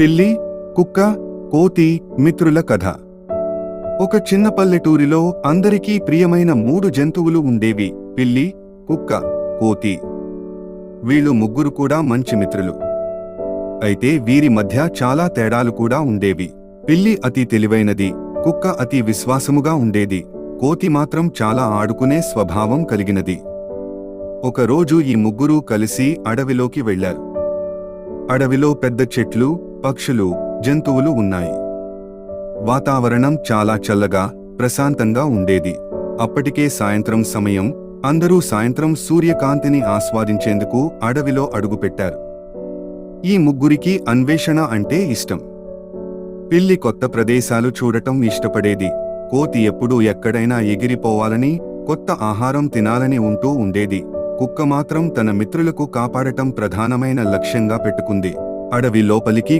పిల్లి, కుక్క, కోతి మిత్రుల కథ. ఒక చిన్న పల్లెటూరిలో అందరికీ ప్రియమైన 3 జంతువులు ఉండేవి: పిల్లి, కుక్క, కోతి. వీళ్ళు ముగ్గురు కూడా మంచి మిత్రులు. అయితే వీరి మధ్య చాలా తేడాలు కూడా ఉండేవి. పిల్లి అతి తెలివైనది, కుక్క అతి విశ్వాసముగా ఉండేది, కోతి మాత్రం చాలా ఆడుకునే స్వభావం కలిగినది. ఒకరోజు ఈ ముగ్గురూ కలిసి అడవిలోకి వెళ్లారు. అడవిలో పెద్ద చెట్లు, పక్షులు, జంతువులు ఉన్నాయి. వాతావరణం చాలా చల్లగా, ప్రశాంతంగా ఉండేది. అప్పటికే సాయంత్రం సమయం. అందరూ సాయంత్రం సూర్యకాంతిని ఆస్వాదించేందుకు అడవిలో అడుగుపెట్టారు. ఈ ముగ్గురికి అన్వేషణ అంటే ఇష్టం. పిల్లి కొత్త ప్రదేశాలు చూడటం ఇష్టపడేది. కోతి ఎప్పుడూ ఎక్కడైనా ఎగిరిపోవాలని, కొత్త ఆహారం తినాలని ఉంటూ ఉండేది. కుక్క మాత్రం తన మిత్రులకు కాపాడటం ప్రధానమైన లక్ష్యంగా పెట్టుకుంది. అడవి లోపలికి